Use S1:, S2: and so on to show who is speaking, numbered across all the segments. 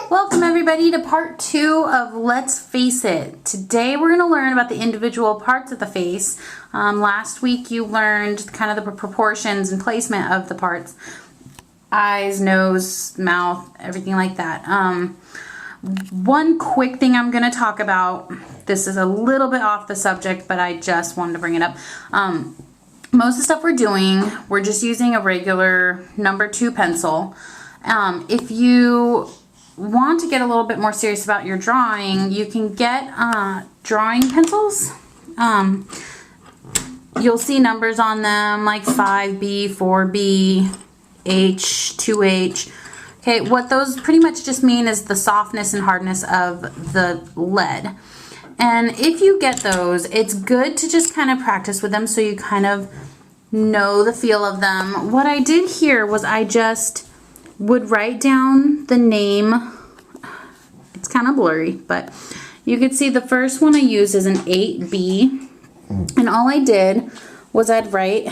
S1: Welcome everybody to part 2 of Let's Face It. Today we're going to learn about the individual parts of the face. Last week you learned kind of the proportions and placement of the parts. Eyes, nose, mouth, everything like that. One quick thing I'm going to talk about. This is a little bit off the subject, but I just wanted to bring it up. Most of the stuff we're doing, we're just using a regular number 2 pencil. If you want to get a little bit more serious about your drawing, you can get drawing pencils. You'll see numbers on them like 5B, 4B, H, 2H. Okay, what those pretty much just mean is the softness and hardness of the lead. And if you get those, it's good to just kind of practice with them so you kind of know the feel of them. What I did here was I just would write down the name. It's kind of blurry, but you could see the first one I used is an 8B, and all I did was I'd write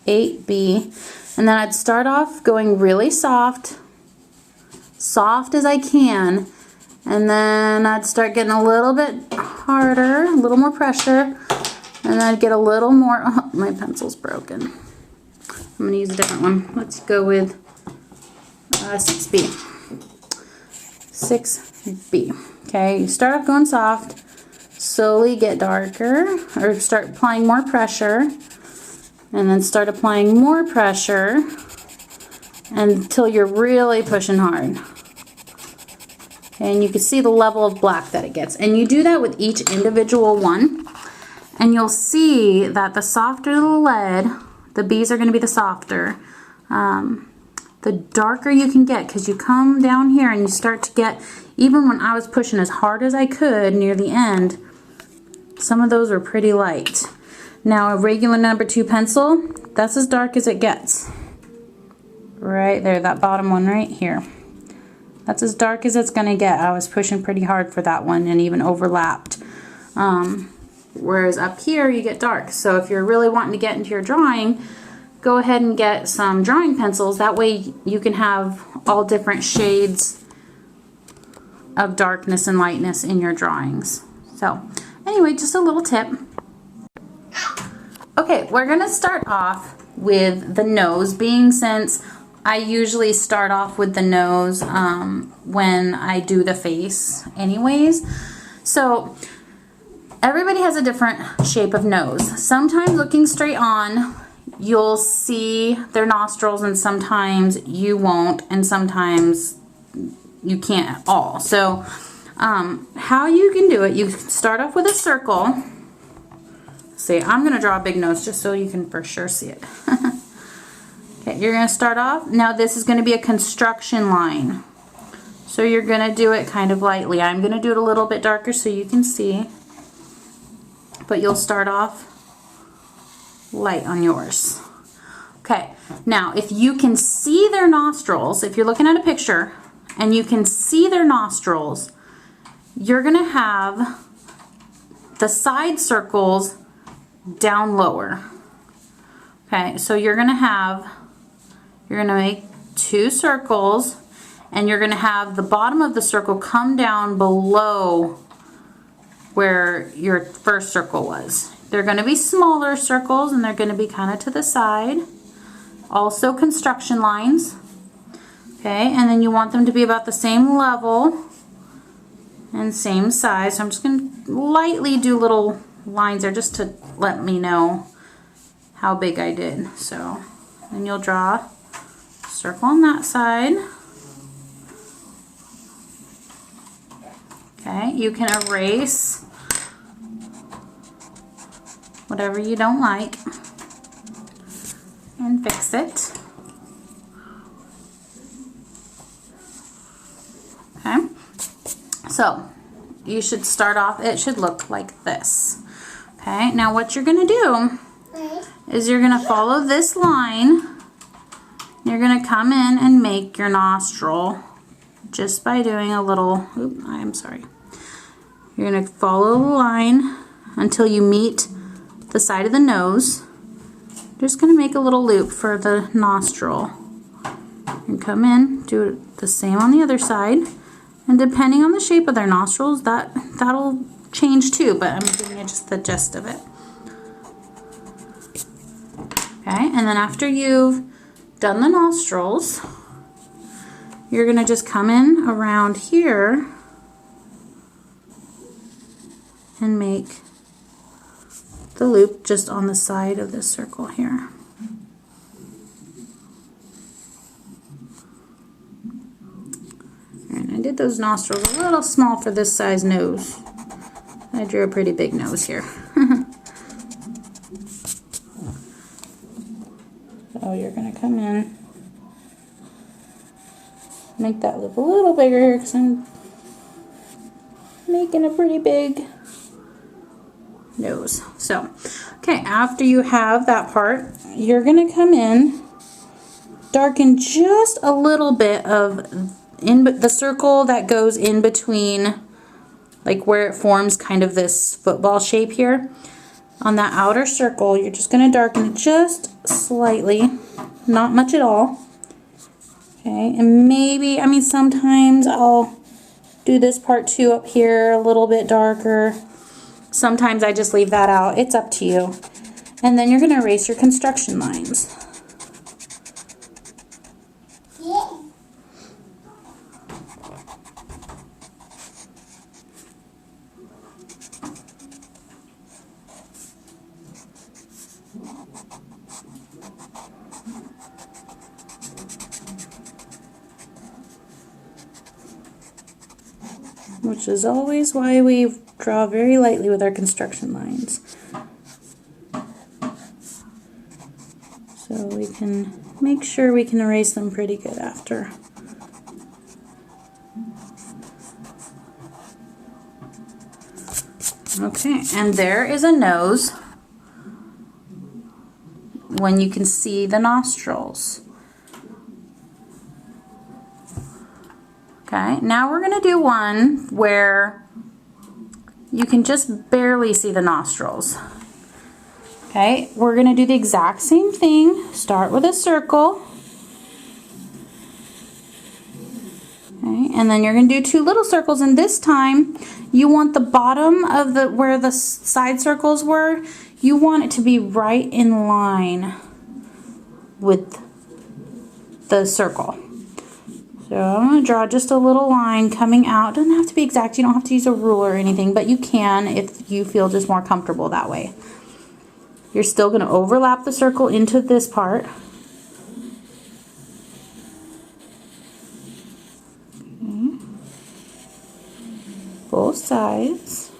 S1: 8B, and then I'd start off going really soft as I can, and then I'd start getting a little bit harder, a little more pressure, and then I'd get a little more. Oh, my pencil's broken. I'm gonna use a different one. Let's go with 6B. 6B. Okay, you start off going soft, slowly get darker, or start applying more pressure, and then start applying more pressure until you're really pushing hard. And you can see the level of black that it gets. And you do that with each individual one, and you'll see that the softer the lead, the B's are going to be the softer. The darker you can get, because you come down here and you start to get, even when I was pushing as hard as I could near the end, some of those are pretty light. Now a regular number 2 pencil, that's as dark as it gets. Right there, that bottom one right here. That's as dark as it's going to get. I was pushing pretty hard for that one and even overlapped. Whereas up here you get dark. So if you're really wanting to get into your drawing, go ahead and get some drawing pencils. That way you can have all different shades of darkness and lightness in your drawings. So anyway, just a little tip. Okay, we're gonna start off with the nose, being since I usually start off with the nose when I do the face anyways. So everybody has a different shape of nose. Sometimes looking straight on, you'll see their nostrils, and sometimes you won't, and sometimes you can't at all. So how you can do it, you start off with a circle. See, I'm going to draw a big nose just so you can for sure see it. Okay, you're going to start off. Now this is going to be a construction line. So you're going to do it kind of lightly. I'm going to do it a little bit darker so you can see. But you'll start off light on yours. Okay, now if you can see their nostrils, if you're looking at a picture and you can see their nostrils, you're going to have the side circles down lower. Okay, so you're going to make 2 circles, and you're going to have the bottom of the circle come down below where your first circle was. They're going to be smaller circles, and they're going to be kind of to the side. Also construction lines. Okay, and then you want them to be about the same level and same size. So I'm just going to lightly do little lines there just to let me know how big I did. So then you'll draw a circle on that side. Okay, you can erase whatever you don't like and fix it. Okay, so you should start off, it should look like this. Okay, now what you're going to do is you're going to follow this line. You're going to come in and make your nostril just by doing a little, I'm sorry. You're going to follow the line until you meet the side of the nose. Just going to make a little loop for the nostril. And come in, do the same on the other side, And depending on the shape of their nostrils, that'll change too, but I'm giving you just the gist of it. Okay, and then after you've done the nostrils, you're gonna just come in around here and make the loop just on the side of this circle here. And I did those nostrils a little small for this size nose. I drew a pretty big nose here. So you're going to come in, make that loop a little bigger because I'm making a pretty big nose. So, okay, after you have that part, you're going to come in, darken just a little bit of the circle that goes in between, like where it forms kind of this football shape here. On that outer circle, you're just going to darken it just slightly, not much at all. Okay, and maybe, I mean, sometimes I'll do this part too up here a little bit darker. Sometimes I just leave that out. It's up to you. And then you're going to erase your construction lines. Which is always why we draw very lightly with our construction lines. So we can make sure we can erase them pretty good after. Okay, and there is a nose when you can see the nostrils. Okay, now we're going to do one where you can just barely see the nostrils. Okay, we're going to do the exact same thing. Start with a circle. Okay, and then you're going to do two little circles, and this time you want the bottom of where the side circles were, you want it to be right in line with the circle. So I'm going to draw just a little line coming out. Doesn't have to be exact. You don't have to use a ruler or anything, but you can if you feel just more comfortable that way. You're still going to overlap the circle into this part. Okay. Both sides.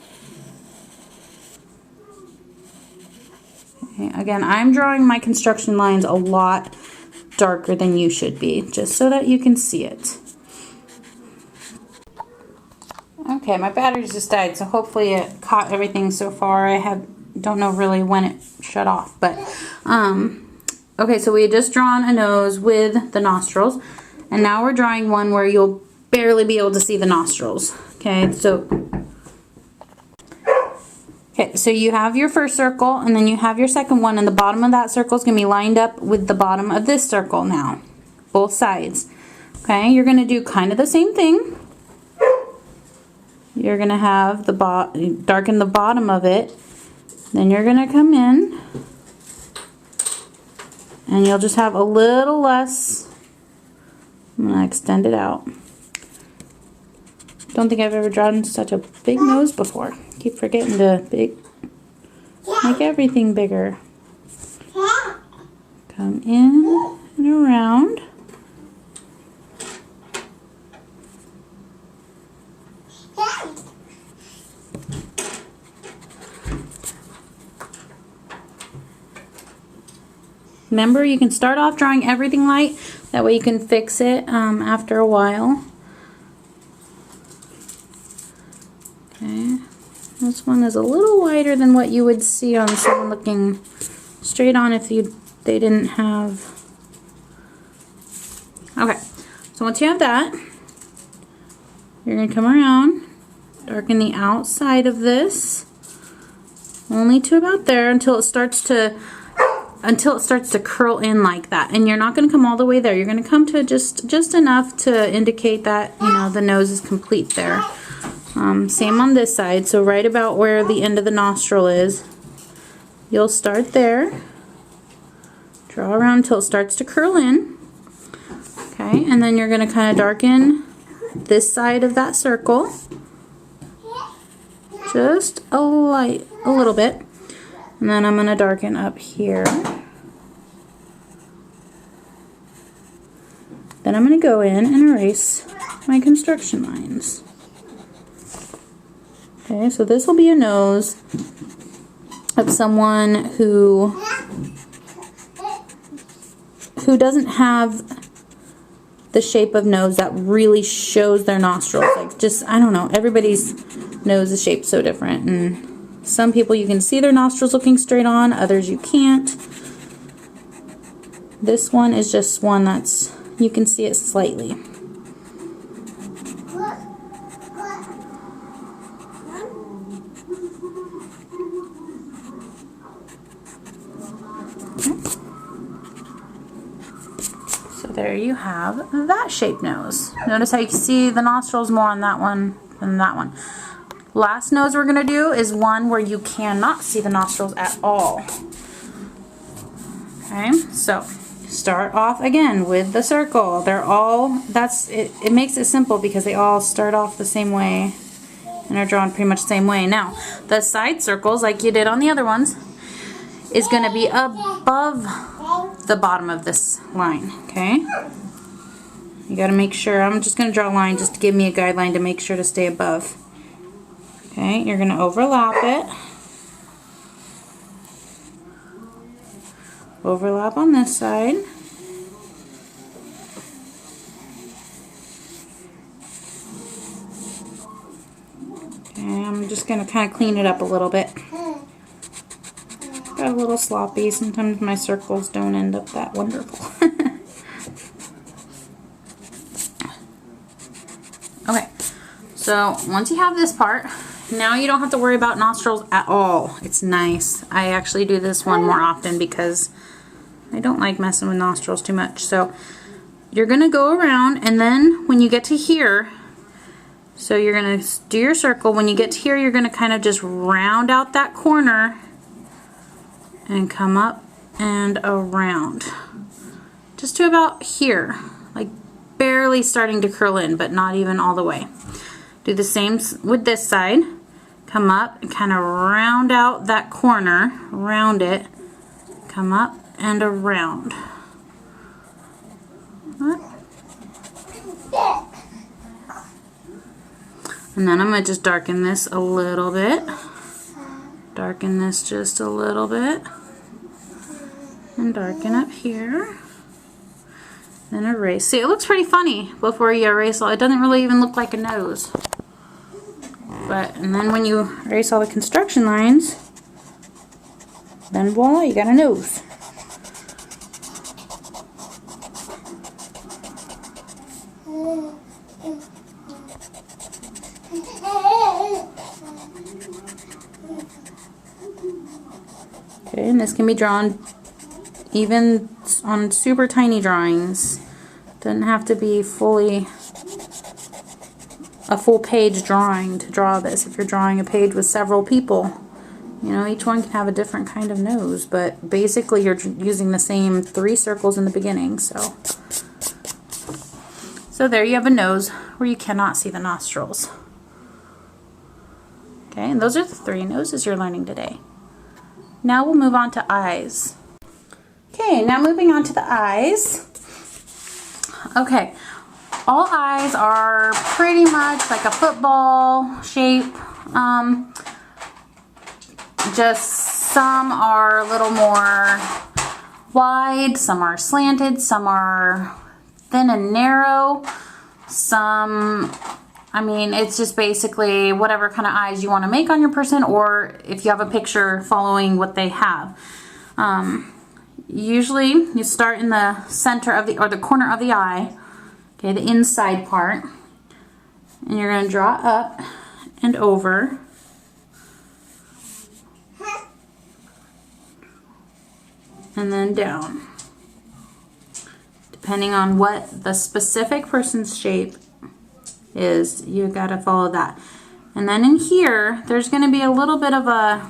S1: Okay. Again, I'm drawing my construction lines a lot darker than you should be, just so that you can see it. Okay, my batteries just died, so hopefully it caught everything so far. I don't know really when it shut off, but okay, so we had just drawn a nose with the nostrils, and now we're drawing one where you'll barely be able to see the nostrils. Okay, so you have your first circle, and then you have your second one, and the bottom of that circle is going to be lined up with the bottom of this circle now, both sides. Okay, you're going to do kind of the same thing. You're going to have darken the bottom of it, then you're going to come in, and you'll just have a little less. I'm going to extend it out. Don't think I've ever drawn such a big nose before. Keep forgetting to make everything bigger. Come in and around. Remember, you can start off drawing everything light. That way you can fix it after a while. Okay. This one is a little wider than what you would see on someone looking straight on if they didn't have. Okay, so once you have that, you're going to come around, darken the outside of this, only to about there until it starts to until it starts to curl in like that. And you're not going to come all the way there. You're going to come to just enough to indicate that, you know, the nose is complete there. Same on this side. So right about where the end of the nostril is, you'll start there. Draw around until it starts to curl in. Okay, and then you're going to kind of darken this side of that circle. Just a little bit. And then I'm going to darken up here. Then I'm going to go in and erase my construction lines. Okay, so this will be a nose of someone who doesn't have the shape of nose that really shows their nostrils. Like, just, I don't know, everybody's nose is shaped so different, and some people you can see their nostrils looking straight on, others you can't. This one is just one that's, you can see it slightly. There you have that shaped nose. Notice how you can see the nostrils more on that one than that one. Last nose we're going to do is one where you cannot see the nostrils at all. Okay, so start off again with the circle. They're all, that's it, it makes it simple because they all start off the same way and are drawn pretty much the same way. Now, the side circles, like you did on the other ones, is going to be above the bottom of this line, okay? You got to make sure, I'm just going to draw a line just to give me a guideline to make sure to stay above. Okay, you're going to overlap it. Overlap on this side. Okay, I'm just going to kind of clean it up a little bit. Got a little sloppy. Sometimes my circles don't end up that wonderful. Okay, so once you have this part, now you don't have to worry about nostrils at all. It's nice. I actually do this one more often because I don't like messing with nostrils too much. So you're going to go around, and then when you get to here, so you're going to do your circle. When you get to here, you're going to kind of just round out that corner and come up and around just to about here, like barely starting to curl in, but not even all the way. Do the same with this side. Come up and kind of round out that corner, round it, come up and around. And then I'm going to just darken this a little bit. Darken this just a little bit. And darken up here. Then erase. See, it looks pretty funny before you erase all. It doesn't really even look like a nose. And then when you erase all the construction lines, then voila, you got a nose. Okay, and this can be drawn even on super tiny drawings. Doesn't have to be fully a full page drawing to draw this. If you're drawing a page with several people, you know, each one can have a different kind of nose, but basically you're using the same 3 circles in the beginning. So there you have a nose where you cannot see the nostrils. Okay, and those are the 3 noses you're learning today. Now we'll move on to eyes. Okay, now moving on to the eyes. Okay, all eyes are pretty much like a football shape. Just some are a little more wide, some are slanted, some are thin and narrow, some, I mean, it's just basically whatever kind of eyes you want to make on your person, or if you have a picture following what they have. Usually you start in the center of the, or the corner of the eye, okay, the inside part, and you're going to draw up and over. and then down. Depending on what the specific person's shape is, you gotta follow that. And then in here, there's gonna be a little bit of a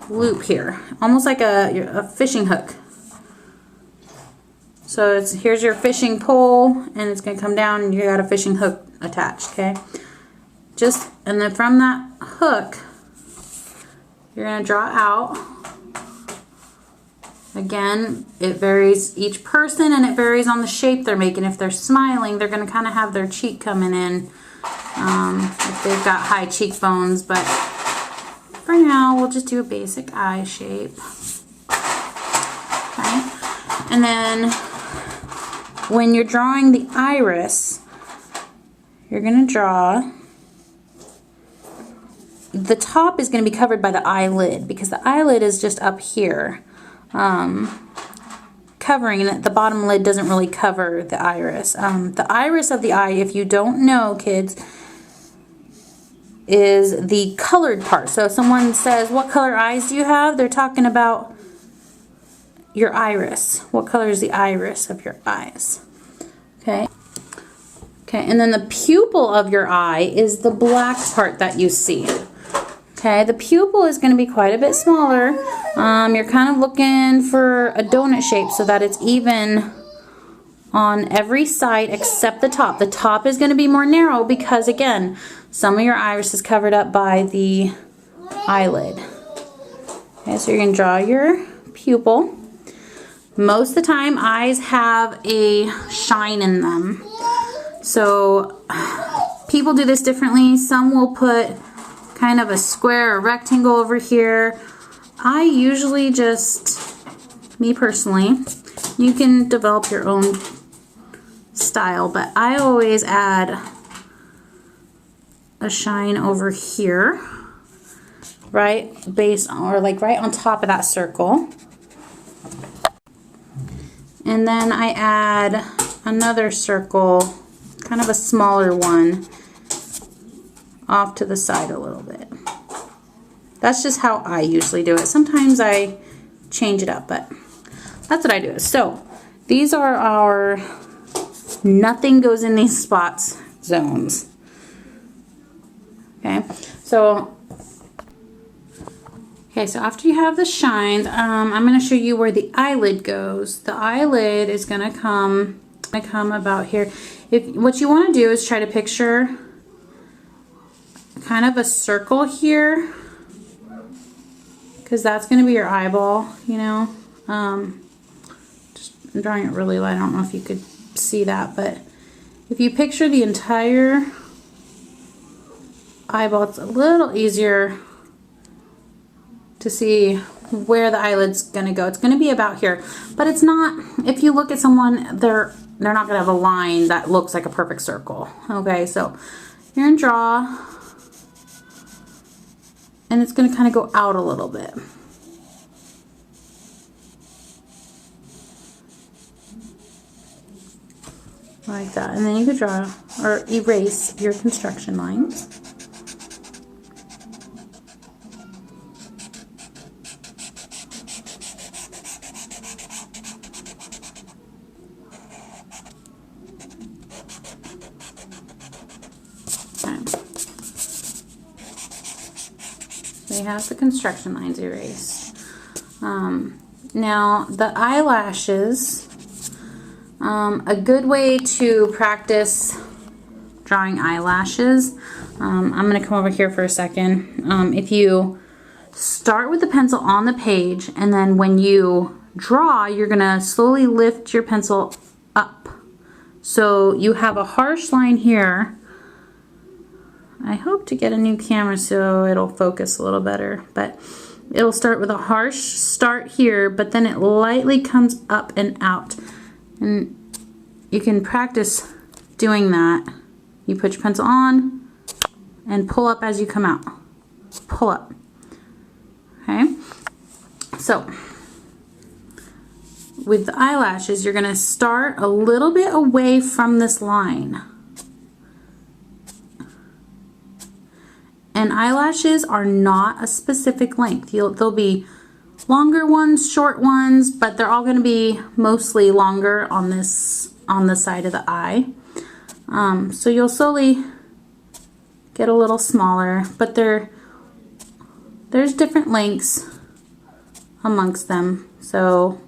S1: loop here, almost like a fishing hook. So here's your fishing pole, and it's gonna come down, and you got a fishing hook attached, okay? And then from that hook, you're gonna draw out. Again, it varies each person, and it varies on the shape they're making. If they're smiling, they're gonna kind of have their cheek coming in if they've got high cheekbones, but for now, we'll just do a basic eye shape. Okay. And then when you're drawing the iris, you're gonna draw, the top is gonna be covered by the eyelid because the eyelid is just up here. Covering it, the bottom lid doesn't really cover the iris. The iris of the eye, if you don't know, kids, is the colored part. So if someone says, what color eyes do you have? They're talking about your iris. What color is the iris of your eyes? Okay. Okay, and then the pupil of your eye is the black part that you see. Okay, the pupil is going to be quite a bit smaller. You're kind of looking for a donut shape so that it's even on every side except the top. The top is going to be more narrow because, again, some of your iris is covered up by the eyelid. Okay, so you're going to draw your pupil. Most of the time, eyes have a shine in them. So people do this differently. Some will put kind of a square or rectangle over here. I usually just, me personally, you can develop your own style, but I always add a shine over here, right right on top of that circle. And then I add another circle, kind of a smaller one, off to the side a little bit. That's just how I usually do it. Sometimes I change it up, but that's what I do. So these are our nothing goes in these spots zones. Okay, so after you have the shines, I'm going to show you where the eyelid goes. The eyelid is going to come about here. What you want to do is try to picture kind of a circle here, because that's going to be your eyeball, you know. I'm drawing it really light. I don't know if you could see that, but if you picture the entire eyeball, it's a little easier to see where the eyelid's going to go. It's going to be about here, but it's not. If you look at someone, they're not going to have a line that looks like a perfect circle. Okay, so you're going to draw, and it's going to kind of go out a little bit. Like that. And then you could draw or erase your construction lines. We have the construction lines erased. Now the eyelashes, a good way to practice drawing eyelashes, I'm going to come over here for a second. If you start with the pencil on the page, and then when you draw, you're going to slowly lift your pencil up. So you have a harsh line here. I hope to get a new camera so it'll focus a little better, but it'll start with a harsh start here, but then it lightly comes up and out. And you can practice doing that. You put your pencil on and pull up as you come out. Pull up. Okay? So, with the eyelashes, you're going to start a little bit away from this line. And eyelashes are not a specific length. They'll be longer ones, short ones, but they're all going to be mostly longer on this, on the side of the eye. So you'll slowly get a little smaller, but there's different lengths amongst them. So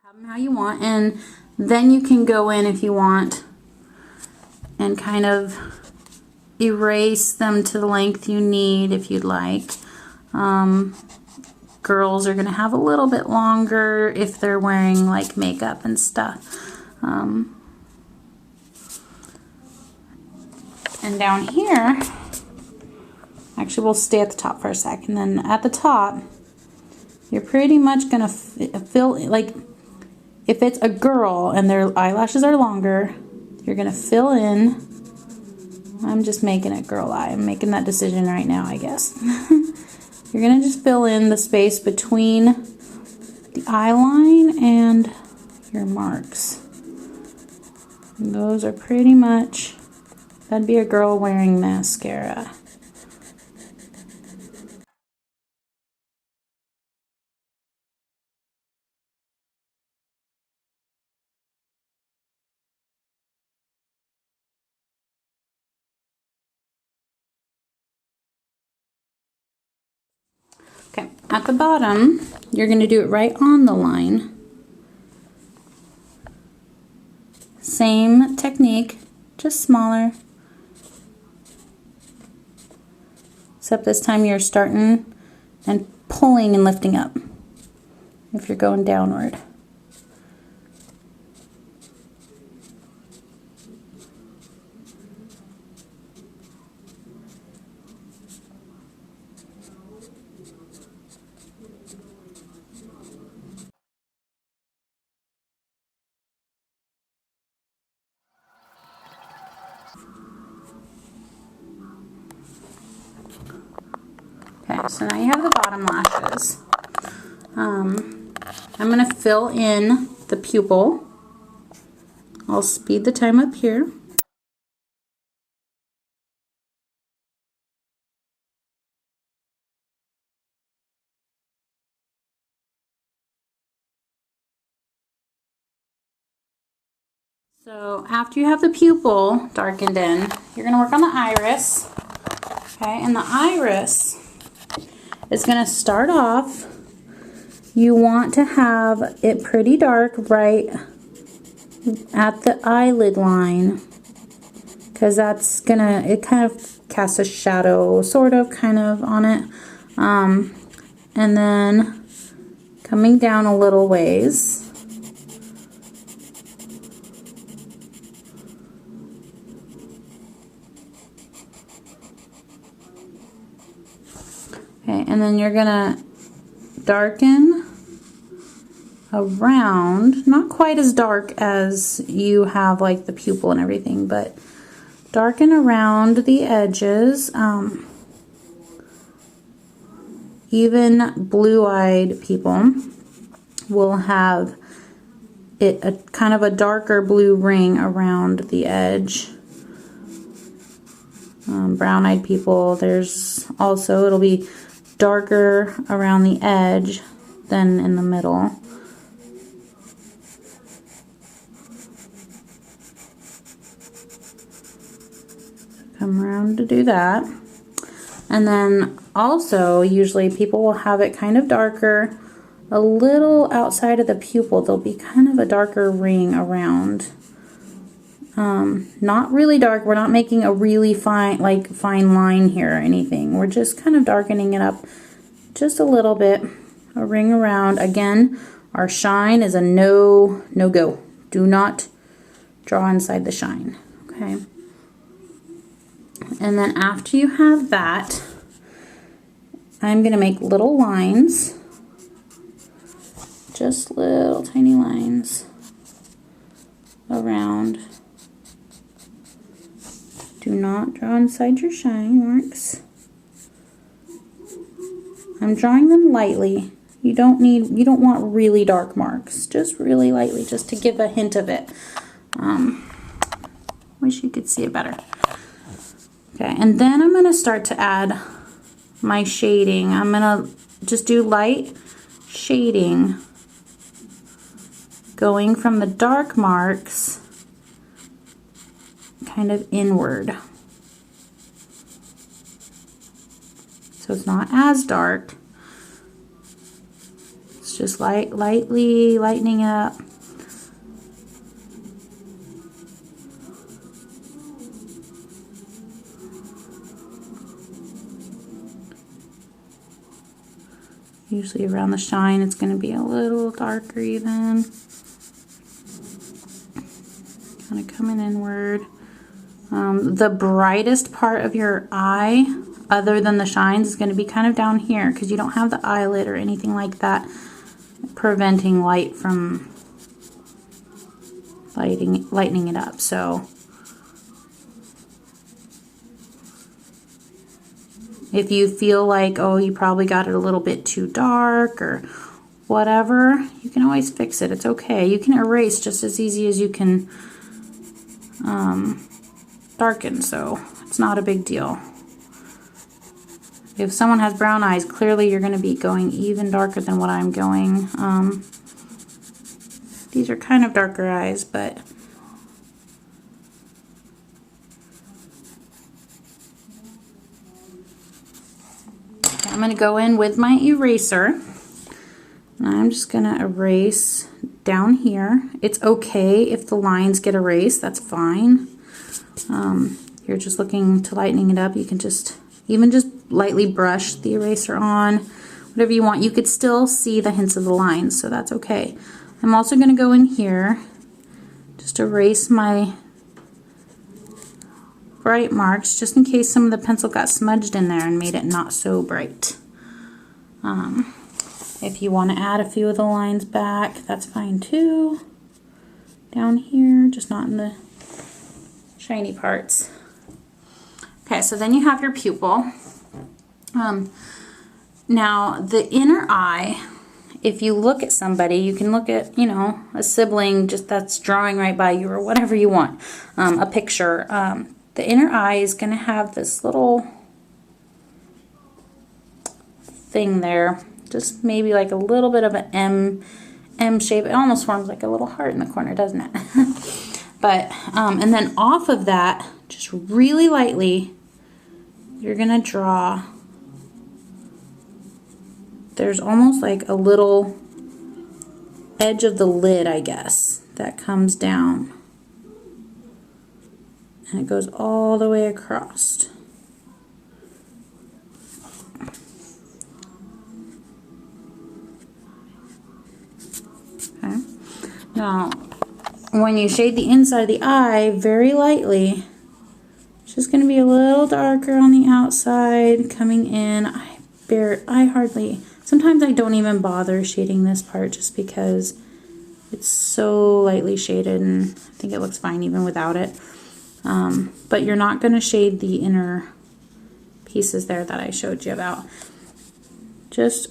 S1: have them how you want, and then you can go in if you want and kind of erase them to the length you need if you'd like. Girls are going to have a little bit longer if they're wearing like makeup and stuff. And down here, actually we'll stay at the top for a second. Then at the top, you're pretty much going to fill, like if it's a girl and their eyelashes are longer, you're going to fill in. I'm just making it girl eye. I'm making that decision right now, I guess. You're going to just fill in the space between the eye line and your marks. And those are pretty much, that'd be a girl wearing mascara. Okay, at the bottom, you're going to do it right on the line. Same technique, just smaller. Except this time you're starting and pulling and lifting up if you're going downward. Okay, so now you have the bottom lashes. I'm going to fill in the pupil. I'll speed the time up here. So after you have the pupil darkened in, you're going to work on the iris. Okay, and the iris is going to start off, you want to have it pretty dark right at the eyelid line, because that's gonna, it kind of casts a shadow sort of kind of on it, and then coming down a little ways. Okay, and then you're gonna darken around, not quite as dark as you have like the pupil and everything, but darken around the edges. Even blue-eyed people will have it a kind of a darker blue ring around the edge. Brown-eyed people, there's also, it'll be darker around the edge than in the middle. Come around to do that. And then also, usually people will have it kind of darker, a little outside of the pupil. There'll be kind of a darker ring around. Not really dark. We're not making a really fine line here or anything. We're just kind of darkening it up just a little bit. A ring around. Again, our shine is a no-go. Do not draw inside the shine. Okay. And then after you have that, I'm going to make little lines. Just little tiny lines around. Do not draw inside your shine marks. I'm drawing them lightly. You don't want really dark marks. Just really lightly, just to give a hint of it. Wish you could see it better. Okay, and then I'm going to start to add my shading. I'm going to just do light shading going from the dark marks kind of inward. So it's not as dark. It's just lightly lightening it up. Usually around the shine it's going to be a little darker even. Kind of coming inward. The brightest part of your eye, other than the shines, is going to be kind of down here because you don't have the eyelid or anything like that preventing light from lightening it up. So if you feel like, oh, you probably got it a little bit too dark or whatever, you can always fix it. It's okay. You can erase just as easy as you can darken, so it's not a big deal. If someone has brown eyes, clearly you're going to be going even darker than what I'm going. These are kind of darker eyes, but okay, I'm going to go in with my eraser. And I'm just going to erase down here. It's okay if the lines get erased, that's fine. You're just looking to lightening it up. You can just lightly brush the eraser on, whatever you want. You could still see the hints of the lines, so that's okay. I'm also going to go in here, just erase my bright marks, just in case some of the pencil got smudged in there and made it not so bright. If you want to add a few of the lines back, that's fine too. Down here, just not in the shiny parts. Okay, so then you have your pupil. Now the inner eye, if you look at somebody, you can look at, you know, a sibling just that's drawing right by you or whatever you want, a picture. The inner eye is going to have this little thing there, just maybe like a little bit of an M shape. It almost forms like a little heart in the corner, doesn't it? But and then off of that, just really lightly, you're gonna draw. There's almost like a little edge of the lid, I guess, that comes down, and it goes all the way across. Okay. Now, when you shade the inside of the eye very lightly, it's just going to be a little darker on the outside coming in. Sometimes I don't even bother shading this part just because it's so lightly shaded and I think it looks fine even without it. But you're not going to shade the inner pieces there that I showed you about. Just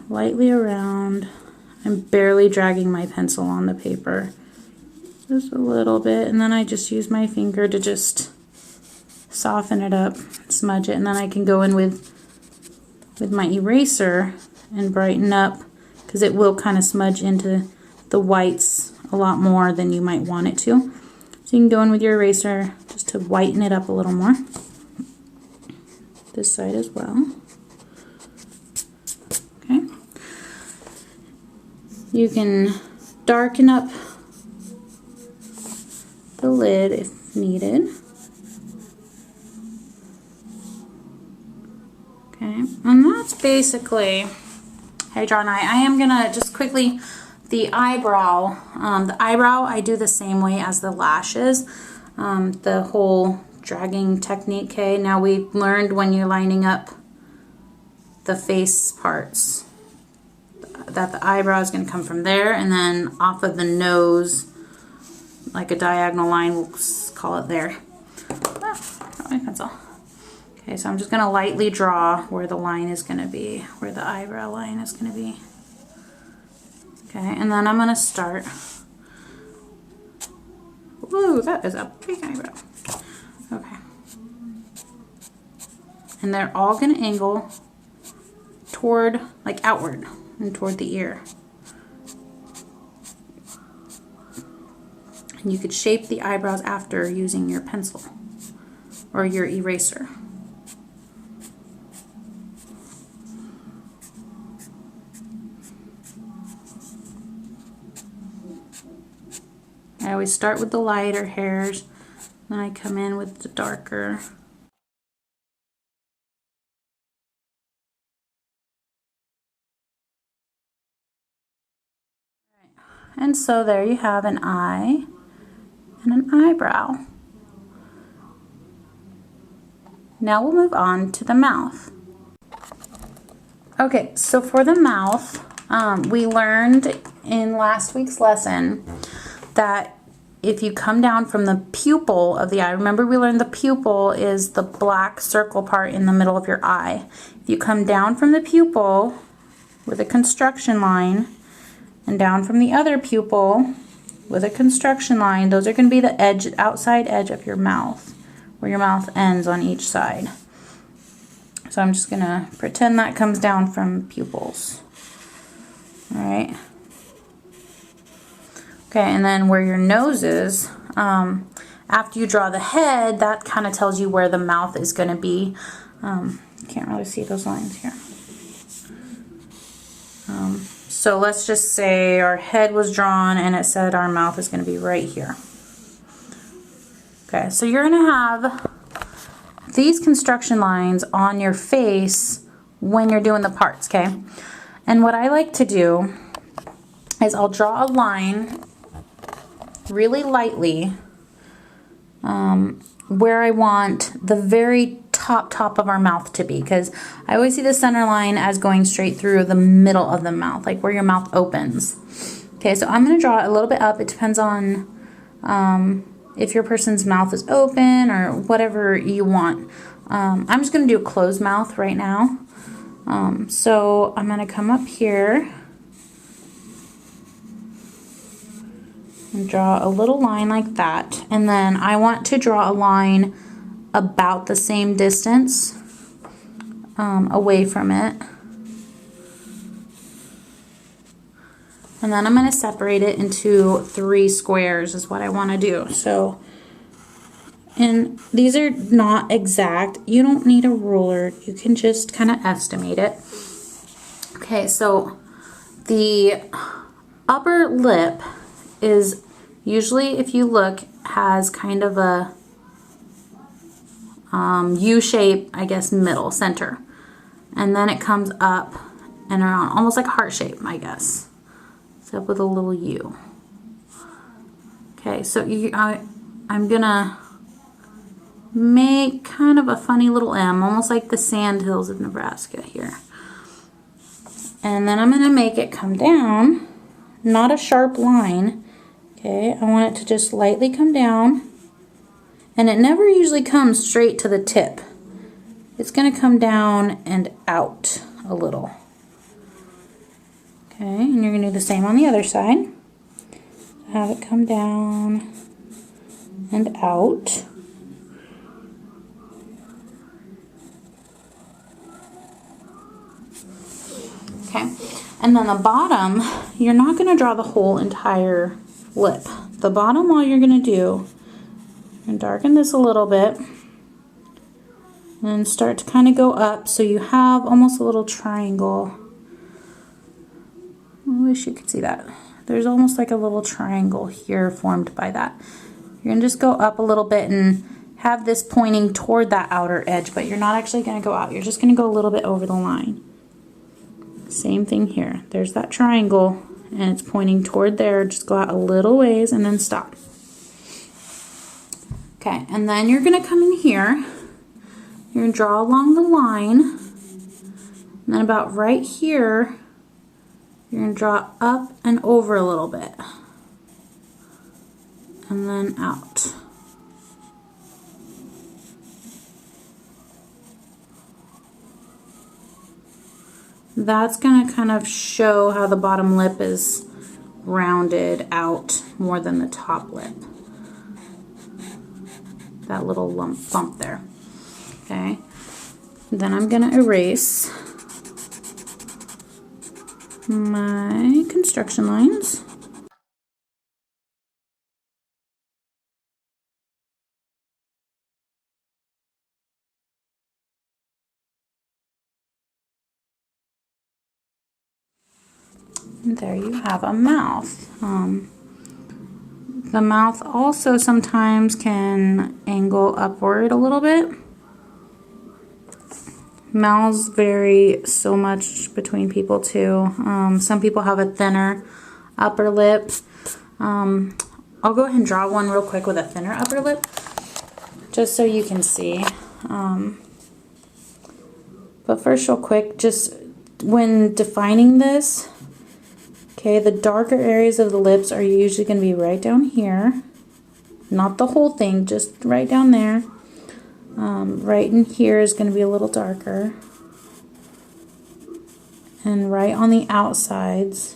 S1: lightly around. I'm barely dragging my pencil on the paper. Just a little bit, and then I just use my finger to just soften it up, smudge it, and then I can go in with my eraser and brighten up, because it will kind of smudge into the whites a lot more than you might want it to. So you can go in with your eraser just to whiten it up a little more. This side as well. Okay. You can darken up the lid if needed. Okay, and that's basically how you draw an eye. I am gonna just quickly, the eyebrow I do the same way as the lashes, the whole dragging technique. Okay, now we learned when you're lining up the face parts that the eyebrow is going to come from there, and then off of the nose, like a diagonal line, we'll call it there. Got my pencil. Okay, so I'm just going to lightly draw where the line is going to be, where the eyebrow line is going to be. Okay, and then I'm going to start Whoa, that is a big eyebrow. Okay. And they're all gonna angle toward, like outward and toward the ear. And you could shape the eyebrows after using your pencil or your eraser. I always start with the lighter hairs, then I come in with the darker. And so there you have an eye and an eyebrow. Now we'll move on to the mouth. Okay, so for the mouth, we learned in last week's lesson that if you come down from the pupil of the eye, remember we learned the pupil is the black circle part in the middle of your eye. If you come down from the pupil with a construction line and down from the other pupil with a construction line, those are going to be the edge, outside edge of your mouth, where your mouth ends on each side. So I'm just going to pretend that comes down from pupils. All right. Okay, and then where your nose is, after you draw the head, that kind of tells you where the mouth is going to be. Can't really see those lines here. So let's just say our head was drawn and it said our mouth is going to be right here. Okay, so you're going to have these construction lines on your face when you're doing the parts, okay? And what I like to do is I'll draw a line really lightly where I want the very top of our mouth to be, because I always see the center line as going straight through the middle of the mouth, like where your mouth opens. Okay, so I'm going to draw it a little bit up. It depends on if your person's mouth is open or whatever you want. I'm just going to do a closed mouth right now. So I'm going to come up here and draw a little line like that, and then I want to draw a line about the same distance away from it, and then I'm going to separate it into 3 squares is what I want to do. So, and these are not exact, you don't need a ruler, you can just kind of estimate it. Okay, so the upper lip is usually, if you look, has kind of a U shape, I guess, middle, center. And then it comes up and around, almost like a heart shape, I guess. Except with a little U. Okay, so I'm gonna make kind of a funny little M, almost like the sand hills of Nebraska here. And then I'm gonna make it come down, not a sharp line. Okay, I want it to just lightly come down, and it never usually comes straight to the tip. It's going to come down and out a little. Okay, and you're going to do the same on the other side. Have it come down and out. Okay, and then the bottom, you're not going to draw the whole entire lip. The bottom, all you're going to do, and darken this a little bit, and then start to kind of go up so you have almost a little triangle. I wish you could see that. There's almost like a little triangle here formed by that. You're going to just go up a little bit and have this pointing toward that outer edge, but you're not actually going to go out. You're just going to go a little bit over the line. Same thing here. There's that triangle, and it's pointing toward there. Just go out a little ways and then stop. Okay, and then you're going to come in here. You're going to draw along the line. And then about right here, you're going to draw up and over a little bit. And then out. That's going to kind of show how the bottom lip is rounded out more than the top lip. that little bump there. Okay. Then I'm gonna erase my construction lines. And there you have a mouth. The mouth also sometimes can angle upward a little bit. Mouths vary so much between people too. Some people have a thinner upper lip. I'll go ahead and draw one real quick with a thinner upper lip, just so you can see. But first, real quick, just when defining this, okay, the darker areas of the lips are usually going to be right down here. Not the whole thing, just right down there. Right in here is going to be a little darker. And right on the outsides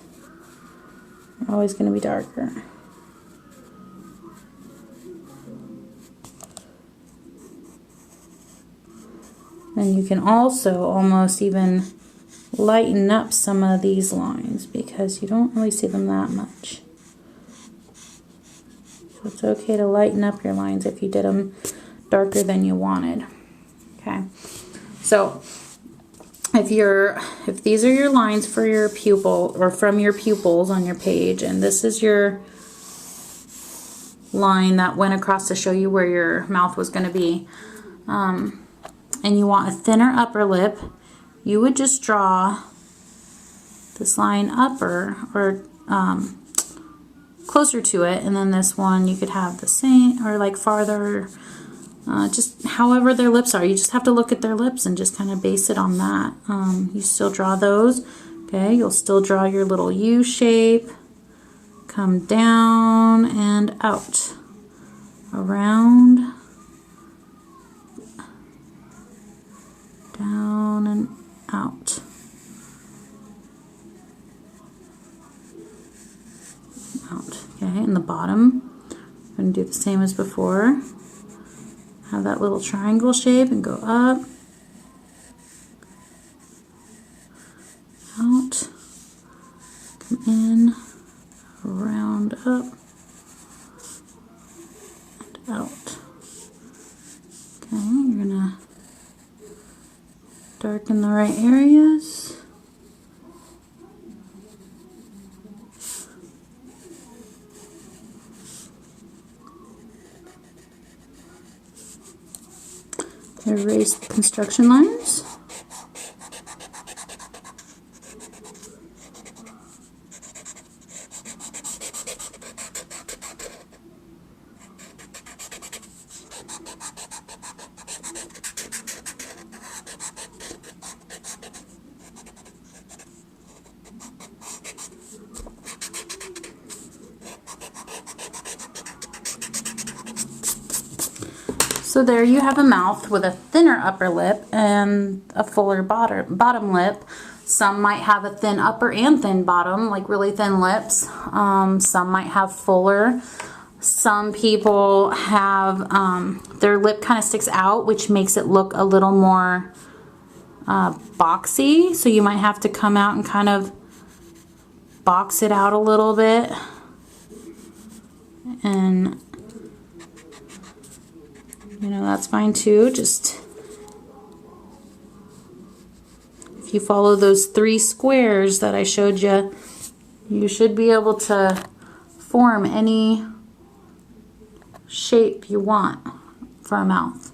S1: are always going to be darker. And you can also almost even lighten up some of these lines because you don't really see them that much. So it's okay to lighten up your lines if you did them darker than you wanted. Okay, so if these are your lines for your pupil or from your pupils on your page, and this is your line that went across to show you where your mouth was going to be, and you want a thinner upper lip, you would just draw this line upper or closer to it, and then this one you could have the same or like farther, just however their lips are. You just have to look at their lips and just kind of base it on that. You still draw those. Okay, you'll still draw your little U shape, come down and out, around, down and out. Out. Okay, and the bottom, I'm going to do the same as before. Have that little triangle shape and go up, out, come in, around, up, and out. Okay, you're going to darken the right areas. Erase the construction lines. So there you have a mouth with a thinner upper lip and a fuller bottom lip. Some might have a thin upper and thin bottom, like really thin lips. Some might have fuller. Some people have their lip kind of sticks out, which makes it look a little more boxy. So you might have to come out and kind of box it out a little bit. And you know, that's fine too. Just if you follow those 3 squares that I showed you, you should be able to form any shape you want for a mouth.